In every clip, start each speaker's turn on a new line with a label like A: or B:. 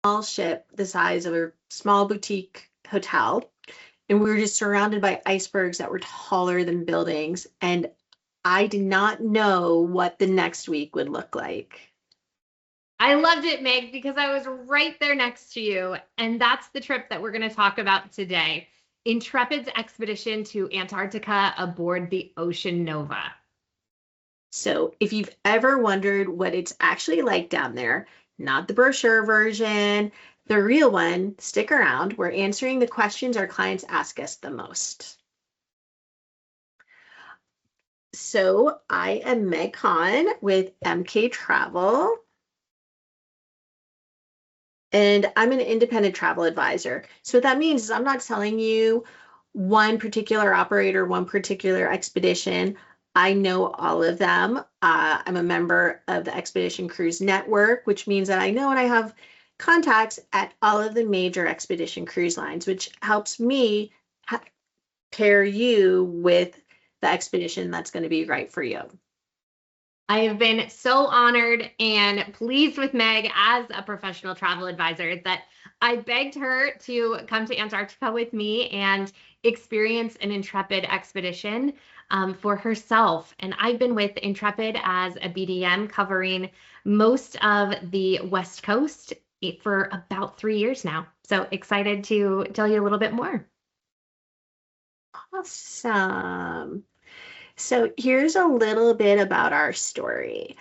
A: small ship the size of a small boutique hotel, and we were just surrounded by icebergs that were taller than buildings. And I did not know what the next week would look like.
B: I loved it, Meg, because I was right there next to you. And that's the trip that we're going to talk about today. Intrepid's expedition to Antarctica aboard the Ocean Nova.
A: So if you've ever wondered what it's actually like down there, not the brochure version, the real one, stick around. We're answering the questions our clients ask us the most. So I am Meg Hahn with MK Travel, and I'm an independent travel advisor. So what that means is I'm not telling you one particular operator, one particular expedition. I know all of them. I'm a member of the Expedition Cruise Network, which means that I know and I have contacts at all of the major expedition cruise lines, which helps me pair you with the expedition that's going to be right for you.
B: I have been so honored and pleased with Meg as a professional travel advisor that I begged her to come to Antarctica with me and experience an Intrepid expedition for herself. And I've been with Intrepid as a BDM covering most of the West Coast for about 3 years now. So excited to tell you a little bit more.
A: Awesome. So here's a little bit about our story.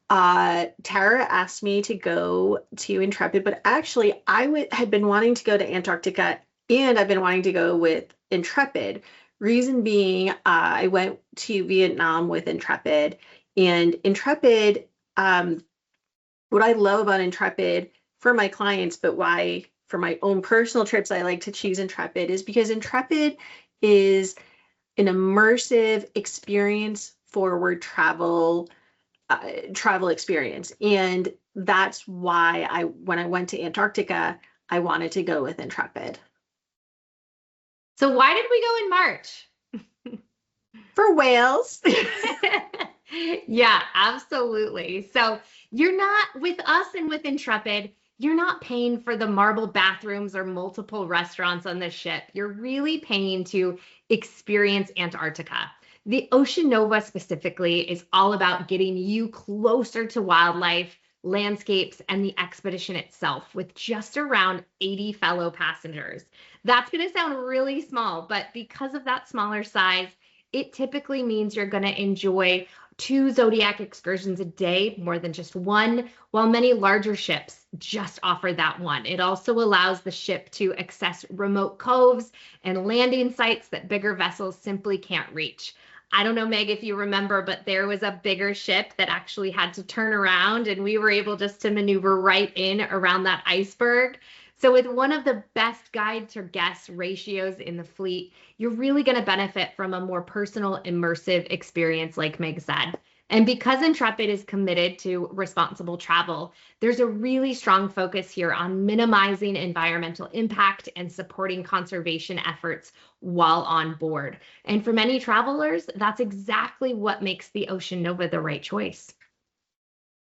A: Tara asked me to go to Intrepid, but actually had been wanting to go to Antarctica, and I've been wanting to go with Intrepid. Reason being, I went to Vietnam with Intrepid, and Intrepid, what I love about Intrepid for my clients, but why for my own personal trips I like to choose Intrepid, is because Intrepid is an immersive experience forward travel experience. And that's why when I went to Antarctica, I wanted to go with Intrepid.
B: So why did we go in March?
A: For whales.
B: Yeah, absolutely. So you're not with us and with Intrepid, you're not paying for the marble bathrooms or multiple restaurants on the ship. You're really paying to experience Antarctica. The Ocean Nova specifically is all about getting you closer to wildlife, landscapes, and the expedition itself with just around 80 fellow passengers. That's going to sound really small, but because of that smaller size, it typically means you're going to enjoy 2 Zodiac excursions a day, more than just one, while many larger ships just offer that one. It also allows the ship to access remote coves and landing sites that bigger vessels simply can't reach. I don't know, Meg, if you remember, but there was a bigger ship that actually had to turn around, and we were able just to maneuver right in around that iceberg. So with one of the best guide to guest ratios in the fleet, you're really going to benefit from a more personal, immersive experience, like Meg said. And because Intrepid is committed to responsible travel, there's a really strong focus here on minimizing environmental impact and supporting conservation efforts while on board. And for many travelers, that's exactly what makes the Ocean Nova the right choice.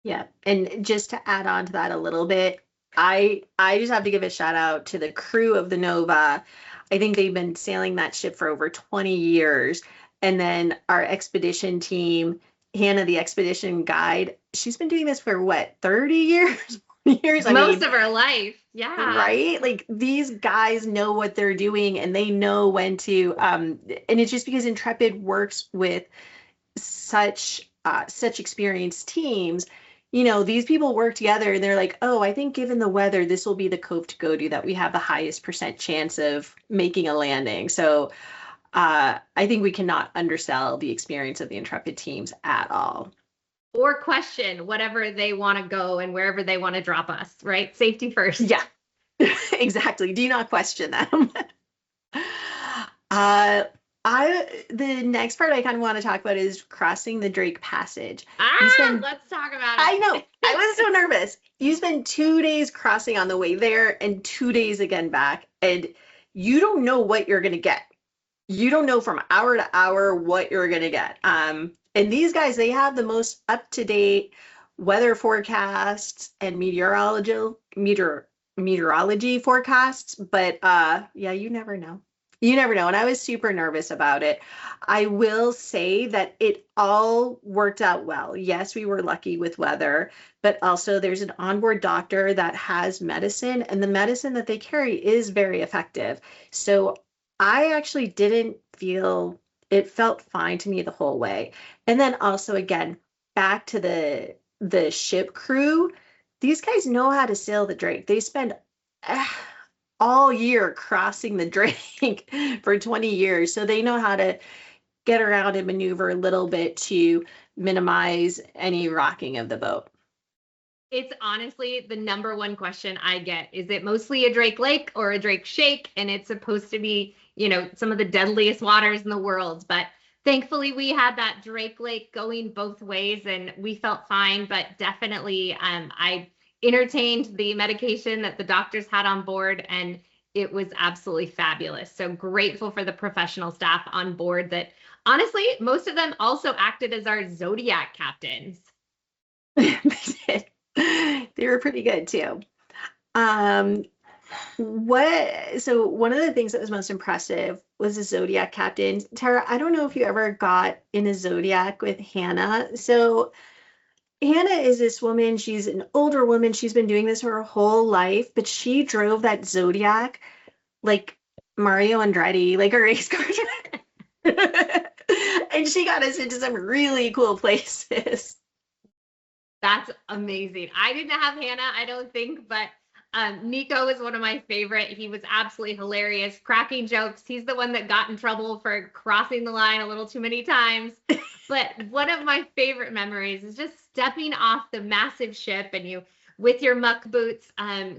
A: Yeah, and just to add on to that a little bit, I just have to give a shout out to the crew of the Nova. I think they've been sailing that ship for over 20 years. And then our expedition team, Hannah, the expedition guide, she's been doing this for what, 30 years? years?
B: Most of her life. Yeah.
A: Right? Like these guys know what they're doing and they know when to, and it's just because Intrepid works with such experienced teams. These people work together and they're like, oh, I think given the weather, this will be the cove to go to that we have the highest percent chance of making a landing. So I think we cannot undersell the experience of the Intrepid teams at all.
B: Or question whatever they want to go and wherever they want to drop us, right? Safety first.
A: Yeah, exactly. Do not question them. The next part I kind of want to talk about is crossing the Drake Passage.
B: Let's talk about it.
A: I know. I was so nervous. You spend 2 days crossing on the way there and 2 days again back, and you don't know what you're going to get. You don't know from hour to hour what you're going to get. And these guys, they have the most up-to-date weather forecasts and meteorological meteorology forecasts, but yeah, you never know. You never know. And I was super nervous about it. I will say that it all worked out well. Yes, we were lucky with weather, but also there's an onboard doctor that has medicine, and the medicine that they carry is very effective. So I actually didn't feel it felt fine to me the whole way. And then also again, back to the ship crew, these guys know how to sail the Drake. They spend uh, all year crossing the Drake for 20 years. So they know how to get around and maneuver a little bit to minimize any rocking of the boat.
B: It's honestly the number one question I get. Is it mostly a Drake Lake or a Drake Shake? And it's supposed to be, some of the deadliest waters in the world. But thankfully, we had that Drake Lake going both ways and we felt fine. But definitely, I entertained the medication that the doctors had on board and it was absolutely fabulous. So grateful for the professional staff on board that honestly, most of them also acted as our Zodiac captains.
A: They were pretty good too. Um, so one of the things that was most impressive was the Zodiac captain. Tara, I don't know if you ever got in a Zodiac with Hannah. So Hannah is this woman, she's an older woman, she's been doing this her whole life, but she drove that Zodiac like Mario Andretti, like a race car. And she got us into some really cool places.
B: That's amazing. I didn't have Hannah, I don't think, but Nico is one of my favorite. He was absolutely hilarious, cracking jokes. He's the one that got in trouble for crossing the line a little too many times. But one of my favorite memories is just stepping off the massive ship and you, with your muck boots,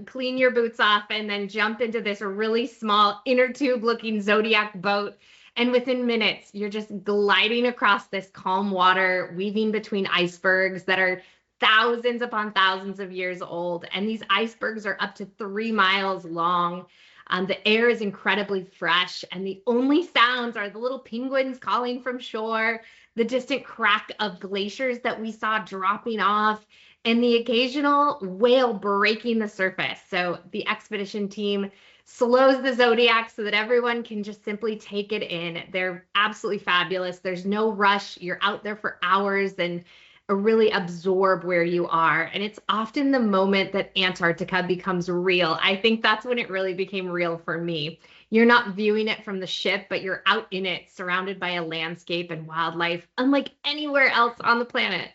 B: clean your boots off and then jump into this really small inner tube looking Zodiac boat. And within minutes, you're just gliding across this calm water, weaving between icebergs that are thousands upon thousands of years old. And these icebergs are up to 3 miles long. The air is incredibly fresh, and the only sounds are the little penguins calling from shore, the distant crack of glaciers that we saw dropping off, and the occasional whale breaking the surface. So the expedition team slows the Zodiac so that everyone can just simply take it in. They're absolutely fabulous. There's no rush. You're out there for hours and really absorb where you are. And it's often the moment that Antarctica becomes real. I think that's when it really became real for me. You're not viewing it from the ship, but you're out in it, surrounded by a landscape and wildlife, unlike anywhere else on the planet.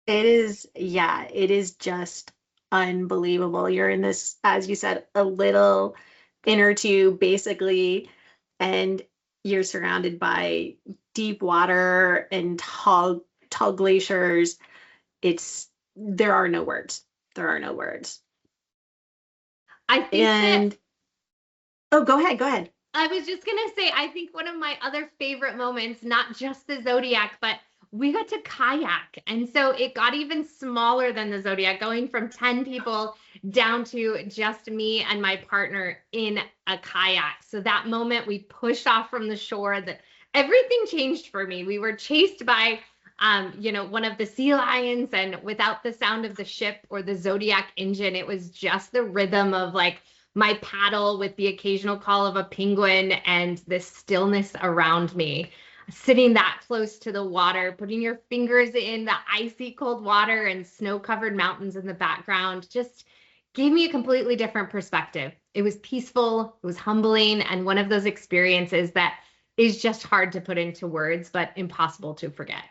A: It is, yeah, it is just unbelievable. You're in this, as you said, a little inner tube, basically, and you're surrounded by deep water and tall glaciers. There are no words. There are no words.
B: I think
A: And oh, go ahead, go ahead.
B: I was just going to say, I think one of my other favorite moments, not just the Zodiac, but we got to kayak. And so it got even smaller than the Zodiac, going from 10 people down to just me and my partner in a kayak. So that moment we pushed off from the shore, that everything changed for me. We were chased by one of the sea lions, and without the sound of the ship or the Zodiac engine, it was just the rhythm of like my paddle with the occasional call of a penguin and this stillness around me. Sitting that close to the water, putting your fingers in the icy cold water and snow-covered mountains in the background just gave me a completely different perspective. It was peaceful, it was humbling, and one of those experiences that is just hard to put into words, but impossible to forget.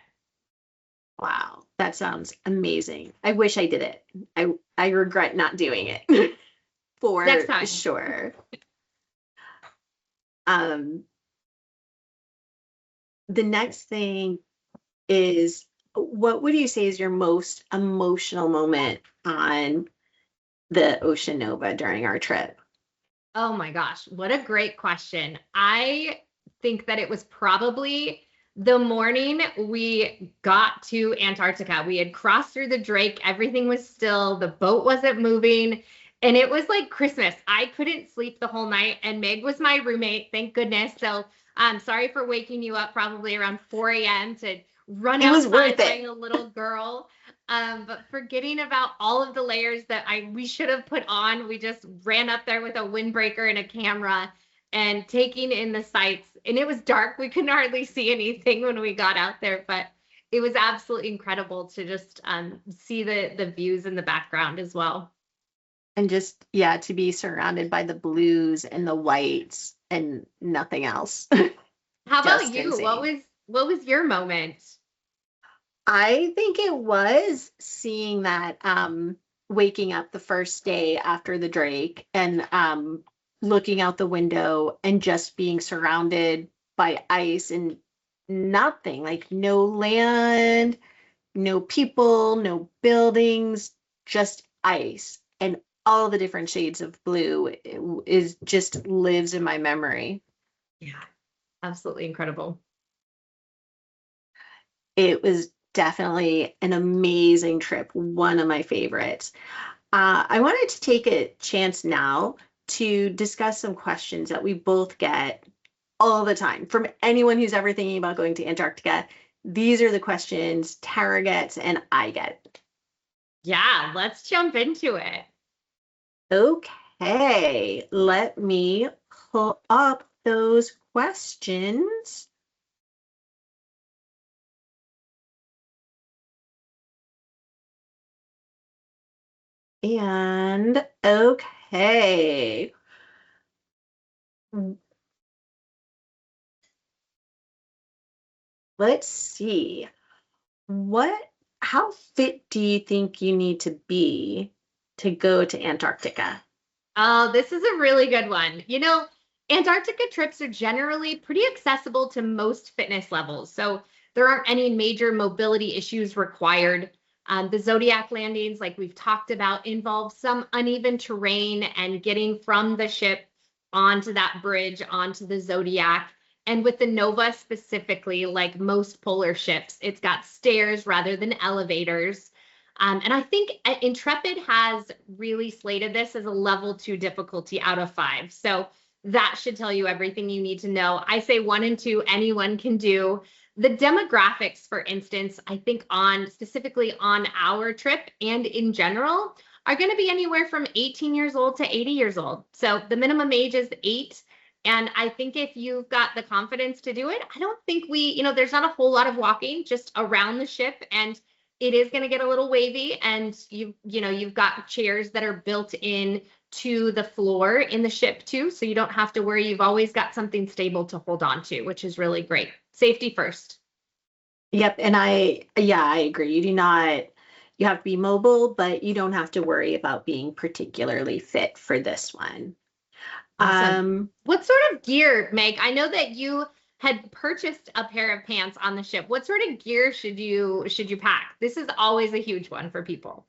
A: Wow, that sounds amazing. I wish I did it. I regret not doing it for
B: Next time.
A: sure. The next thing is, what would you say is your most emotional moment on the Ocean Nova during our trip?
B: Oh my gosh, what a great question. I think that it was probably the morning we got to Antarctica. We had crossed through the Drake, everything was still, the boat wasn't moving, and it was like Christmas. I couldn't sleep the whole night, and Meg was my roommate, thank goodness. So I'm sorry for waking you up probably around 4 a.m. to run
A: It was
B: outside
A: worth
B: like
A: it.
B: a little girl. But forgetting about all of the layers that we should have put on, we just ran up there with a windbreaker and a camera and taking in the sights. And it was dark. We couldn't hardly see anything when we got out there, but it was absolutely incredible to just see the views in the background as well.
A: And just, yeah, to be surrounded by the blues and the whites and nothing else.
B: How about
A: Just
B: you?
A: insane.
B: What was your moment?
A: I think it was seeing that waking up the first day after the Drake and looking out the window and just being surrounded by ice and nothing, like no land, no people, no buildings, just ice and all the different shades of blue is just lives in my memory.
B: Yeah, absolutely incredible.
A: It was definitely an amazing trip, one of my favorites. I wanted to take a chance now to discuss some questions that we both get all the time from anyone who's ever thinking about going to Antarctica. These are the questions Tara gets and I get.
B: Yeah, let's jump into it.
A: Okay, let me pull up those questions. And okay, let's see. What, how fit do you think you need to be to go to Antarctica?
B: Oh, this is a really good one. Antarctica trips are generally pretty accessible to most fitness levels, so there aren't any major mobility issues required. The Zodiac landings, like we've talked about, involve some uneven terrain and getting from the ship onto that bridge, onto the Zodiac. And with the Nova specifically, like most polar ships, it's got stairs rather than elevators. And I think Intrepid has really slated this as a level 2 difficulty out of 5. So that should tell you everything you need to know. I say 1 and 2, anyone can do. The demographics, for instance, I think on specifically on our trip and in general, are going to be anywhere from 18 years old to 80 years old. So the minimum age is 8. And I think if you've got the confidence to do it, I don't think there's not a whole lot of walking just around the ship. And it is going to get a little wavy, and you've got chairs that are built in to the floor in the ship too, so you don't have to worry. You've always got something stable to hold on to, which is really great. Safety first.
A: Yep, and yeah, I agree. You have to be mobile, but you don't have to worry about being particularly fit for this one.
B: Awesome.
A: Um,
B: What sort of gear, Meg? I know that you had purchased a pair of pants on the ship. What sort of gear should you pack? This is always a huge one for people.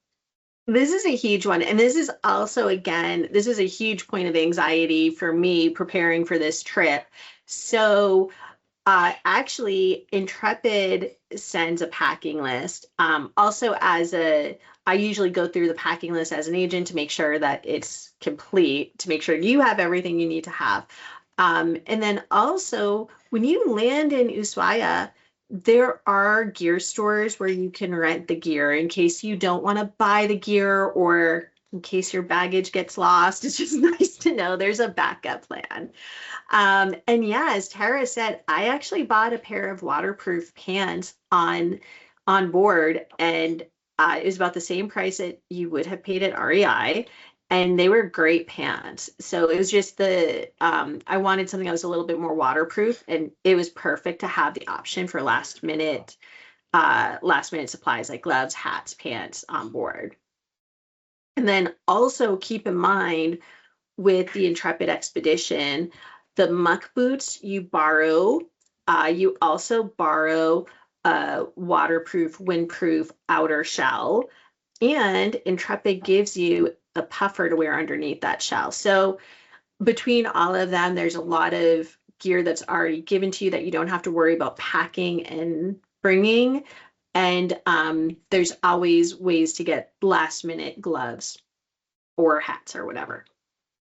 A: this is a huge one, and this is also, again, this is a huge point of anxiety for me preparing for this trip. So actually, Intrepid sends a packing list. Also, I usually go through the packing list as an agent to make sure that it's complete, to make sure you have everything you need to have. And then also, when you land in Ushuaia, there are gear stores where you can rent the gear in case you don't want to buy the gear or in case your baggage gets lost. It's just nice to know there's a backup plan. And yeah, as Tara said, I actually bought a pair of waterproof pants on board, and it was about the same price that you would have paid at REI, and they were great pants. So it was just I wanted something that was a little bit more waterproof, and it was perfect to have the option for last minute supplies like gloves, hats, pants on board. And then also keep in mind with the Intrepid expedition, the muck boots you borrow. You also borrow a waterproof, windproof outer shell, and Intrepid gives you a puffer to wear underneath that shell. So between all of them, there's a lot of gear that's already given to you that you don't have to worry about packing and bringing. And there's always ways to get last minute gloves or hats or whatever.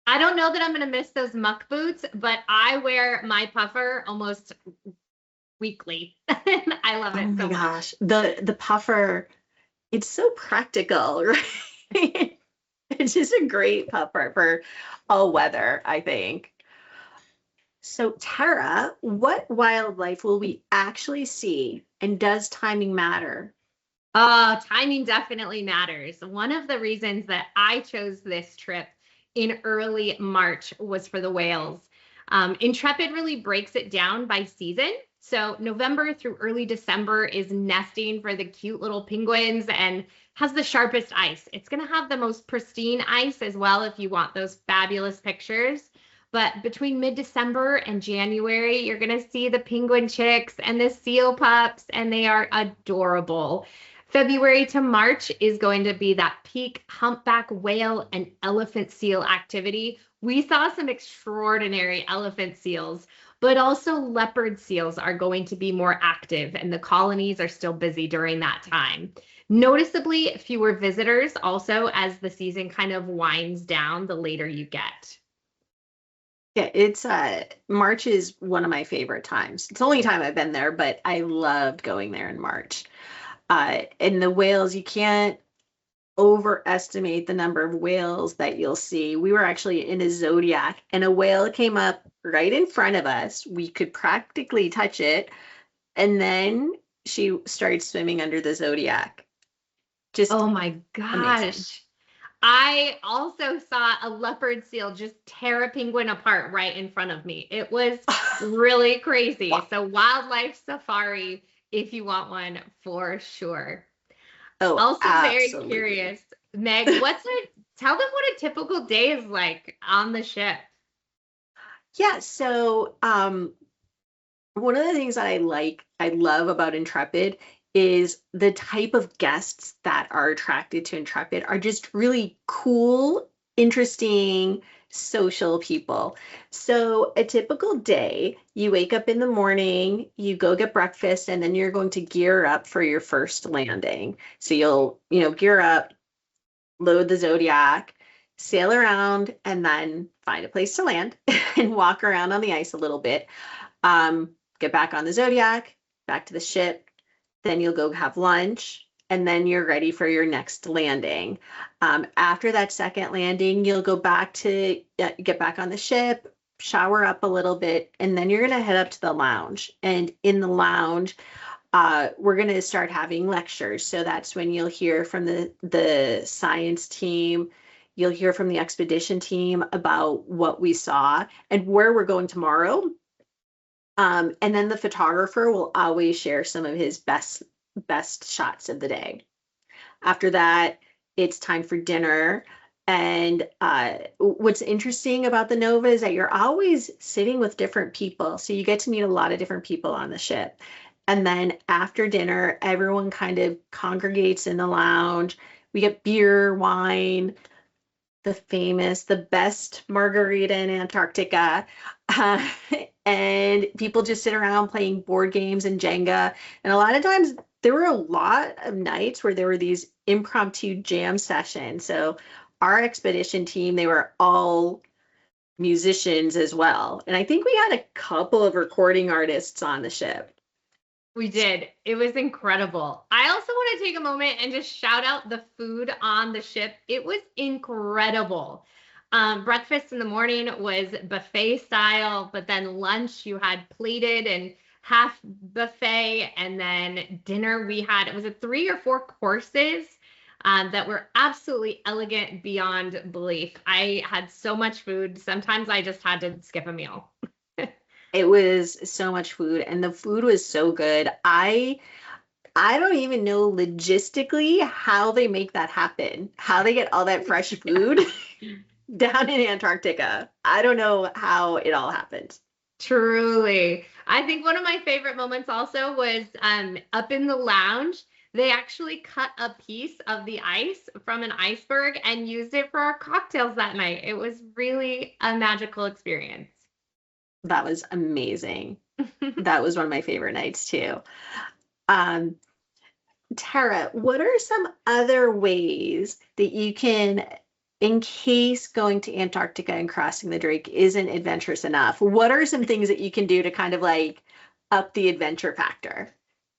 B: I don't know that I'm going to miss those muck boots, but I wear my puffer almost weekly. I love
A: Oh
B: it
A: my
B: so much.
A: gosh. The puffer, it's so practical, right? It's just a great puffer for all weather, I think. So, Tara, what wildlife will we actually see, and does timing matter?
B: Timing definitely matters. One of the reasons that I chose this trip in early March was for the whales. Intrepid really breaks it down by season. So November through early December is nesting for the cute little penguins and has the sharpest ice. It's going to have the most pristine ice as well if you want those fabulous pictures. But between mid-December and January, you're going to see the penguin chicks and the seal pups, and they are adorable. February to March is going to be that peak humpback whale and elephant seal activity. We saw some extraordinary elephant seals, but also leopard seals are going to be more active, and the colonies are still busy during that time. Noticeably fewer visitors also as the season kind of winds down the later you get.
A: Yeah, it's March is one of my favorite times. It's the only time I've been there, but I loved going there in March. And the whales, you can't overestimate the number of whales that you'll see. We were actually in a zodiac, and a whale came up right in front of us. We could practically touch it, and then she started swimming under the zodiac. Just
B: Oh my
A: amazing.
B: gosh. I also saw a leopard seal just tear a penguin apart right in front of me. It was really crazy.
A: Wow.
B: So, wildlife safari, if you want one, for sure.
A: Oh,
B: Also, very
A: absolutely.
B: curious, Meg, tell them what a typical day is like on the ship.
A: Yeah, so one of the things that I love about Intrepid is the type of guests that are attracted to Intrepid are just really cool, interesting, social people. So, a typical day, you wake up in the morning, you go get breakfast, and then you're going to gear up for your first landing. So, gear up, load the Zodiac, sail around, and then find a place to land and walk around on the ice a little bit. Get back on the Zodiac, back to the ship. Then you'll go have lunch, and then you're ready for your next landing. After that second landing, you'll go back to get back on the ship, shower up a little bit, and then you're going to head up to the lounge. And in the lounge, we're going to start having lectures. So that's when you'll hear from the science team. You'll hear from the expedition team about what we saw and where we're going tomorrow. And then the photographer will always share some of his best shots of the day. After that, it's time for dinner. And what's interesting about the Nova is that you're always sitting with different people. So you get to meet a lot of different people on the ship. And then after dinner, everyone kind of congregates in the lounge. We get beer, wine, the best margarita in Antarctica. Uh, and people just sit around playing board games and Jenga. And a lot of times there were a lot of nights where there were these impromptu jam sessions. So our expedition team, they were all musicians as well. And I think we had a couple of recording artists on the ship.
B: We did. It was incredible. I also want to take a moment and just shout out the food on the ship. It was incredible. Breakfast in the morning was buffet style, but then lunch you had plated and half buffet, and then dinner we had, it was a 3 or 4 courses that were absolutely elegant beyond belief. I had so much food. Sometimes I just had to skip a meal.
A: It was so much food, and the food was so good. I don't even know logistically how they make that happen, how they get all that fresh food down in Antarctica. I don't know how it all happens.
B: Truly. I think one of my favorite moments also was up in the lounge. They actually cut a piece of the ice from an iceberg and used it for our cocktails that night. It was really a magical experience.
A: That was amazing. That was one of my favorite nights too. Um, Tara, what are some other ways that you can, in case going to Antarctica and crossing the Drake isn't adventurous enough, what are some things that you can do to kind of like up the adventure factor.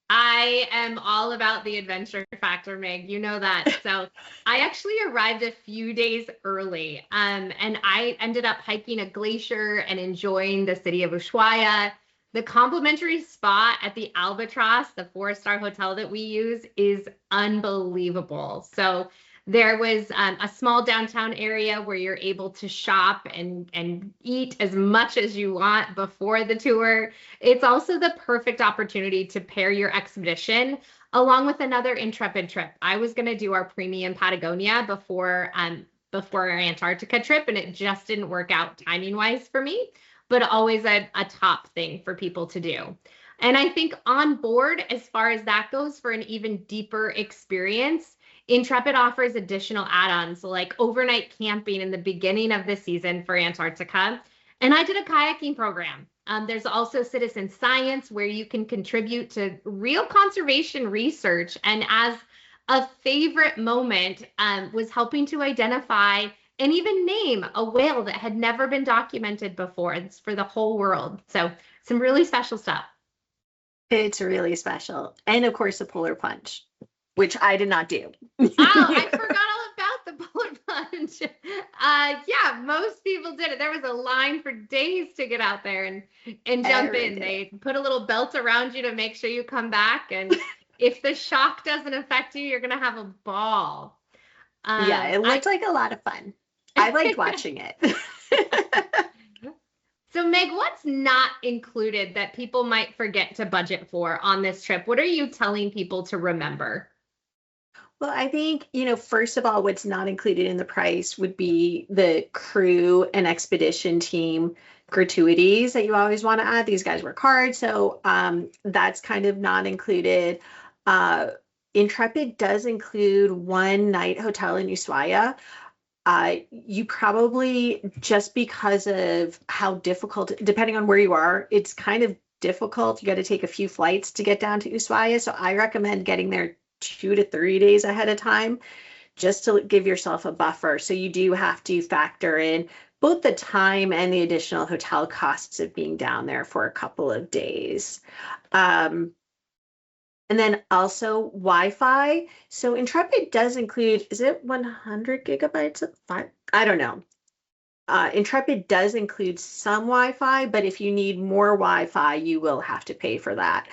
B: I am all about the adventure factor, Meg. You know that. So I actually arrived a few days early, and I ended up hiking a glacier and enjoying the city of Ushuaia. The complimentary spot at the Albatross, the four-star hotel that we use, is unbelievable. So there was a small downtown area where you're able to shop and eat as much as you want before the tour. It's also the perfect opportunity to pair your expedition along with another Intrepid trip. I was going to do our premium Patagonia before our Antarctica trip, and it just didn't work out timing wise for me, but always a top thing for people to do. And I think on board, as far as that goes, for an even deeper experience, Intrepid offers additional add-ons like overnight camping in the beginning of the season for Antarctica. And I did a kayaking program. There's also citizen science where you can contribute to real conservation research. And as a favorite moment was helping to identify and even name a whale that had never been documented before. It's for the whole world. So some really special stuff.
A: It's really special. And of course, the polar plunge, which I did not do.
B: Oh, I forgot all about the polar plunge. Yeah, most people did it. There was a line for days to get out there and jump in. They put a little belt around you to make sure you come back. And if the shock doesn't affect you, you're going to have a ball.
A: Yeah, it looked like a lot of fun. I liked watching it.
B: So Meg, what's not included that people might forget to budget for on this trip? What are you telling people to remember?
A: Well, I think, first of all, what's not included in the price would be the crew and expedition team gratuities that you always want to add. These guys work hard, so that's kind of not included. Intrepid does include one night hotel in Ushuaia. You probably, just because of how difficult, depending on where you are, it's kind of difficult. You got to take a few flights to get down to Ushuaia. So I recommend getting there 2 to 3 days ahead of time just to give yourself a buffer. So you do have to factor in both the time and the additional hotel costs of being down there for a couple of days. And then also Wi-Fi. So Intrepid does include, is it 100 gigabytes? I don't know. Intrepid does include some Wi-Fi, but if you need more Wi-Fi, you will have to pay for that.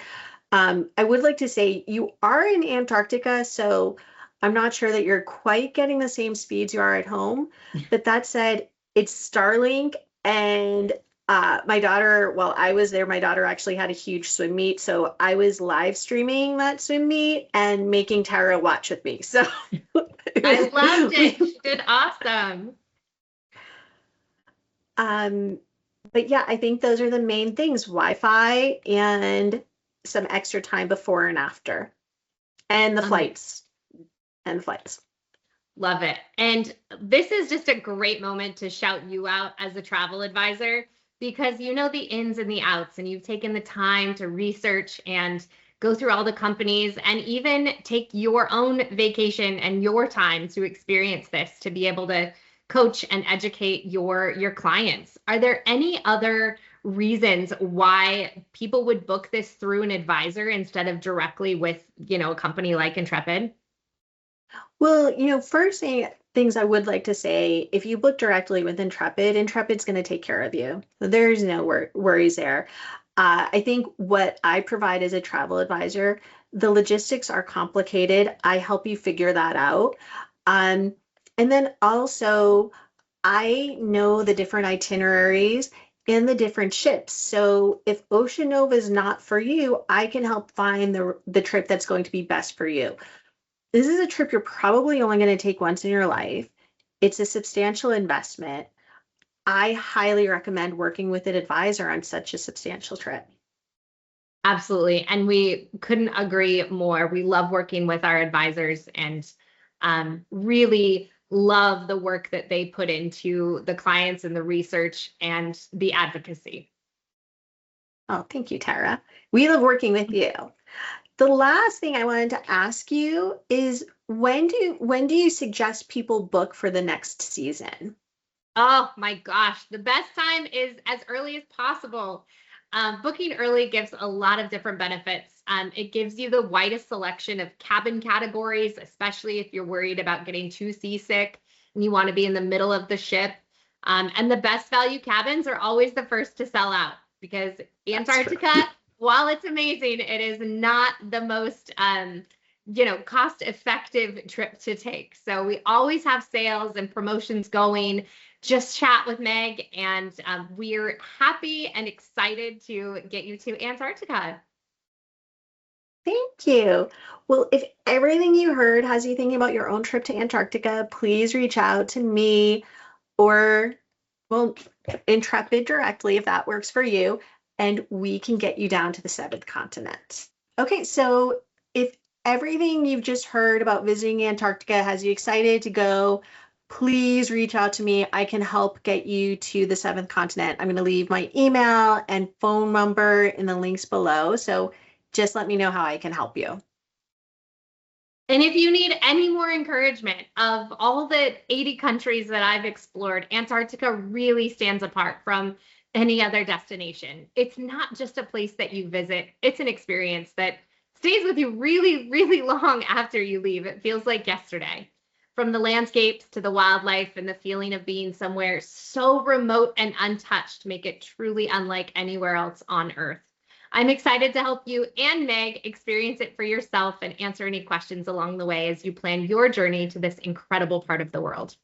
A: I would like to say you are in Antarctica, so I'm not sure that you're quite getting the same speeds you are at home. But that said, it's Starlink, and my daughter, while I was there, my daughter actually had a huge swim meet. So I was live streaming that swim meet and making Tara watch with me. So
B: I loved it. She did awesome.
A: But yeah, I think those are the main things: Wi-Fi and some extra time before and after, and the flights.
B: Love it. And this is just a great moment to shout you out as a travel advisor, because you know the ins and the outs, and you've taken the time to research and go through all the companies and even take your own vacation and your time to experience this, to be able to coach and educate your clients. Are there any other reasons why people would book this through an advisor instead of directly with, a company like Intrepid?
A: Well, first things I would like to say, if you book directly with Intrepid, Intrepid's going to take care of you. There's no worries there. I think what I provide as a travel advisor, the logistics are complicated. I help you figure that out. And then also, I know the different itineraries and the different ships. So if Ocean Nova is not for you, I can help find the trip that's going to be best for you. This is a trip you're probably only going to take once in your life. It's a substantial investment. I highly recommend working with an advisor on such a substantial trip.
B: Absolutely. And we couldn't agree more. We love working with our advisors and really love the work that they put into the clients and the research and the advocacy.
A: Oh, thank you, Tara. We love working with you. The last thing I wanted to ask you is when do you suggest people book for the next season?
B: Oh my gosh, the best time is as early as possible. Booking early gives a lot of different benefits. It gives you the widest selection of cabin categories, especially if you're worried about getting too seasick and you want to be in the middle of the ship. And the best value cabins are always the first to sell out because
A: That's true.
B: Antarctica, while it's amazing, it is not the most cost effective trip to take. So we always have sales and promotions going. Just chat with Meg, and we're happy and excited to get you to Antarctica.
A: Thank you. Well, if everything you heard has you thinking about your own trip to Antarctica, please reach out to me or, well, Intrepid directly if that works for you, and we can get you down to the seventh continent. Okay, so if everything you've just heard about visiting Antarctica has you excited to go, please reach out to me. I can help get you to the seventh continent. I'm going to leave my email and phone number in the links below. So just let me know how I can help you.
B: And if you need any more encouragement of all the 80 countries that I've explored, Antarctica really stands apart from any other destination. It's not just a place that you visit, it's an experience that stays with you really, really long after you leave. It feels like yesterday. From the landscapes to the wildlife and the feeling of being somewhere so remote and untouched make it truly unlike anywhere else on Earth. I'm excited to help you and Meg experience it for yourself and answer any questions along the way as you plan your journey to this incredible part of the world.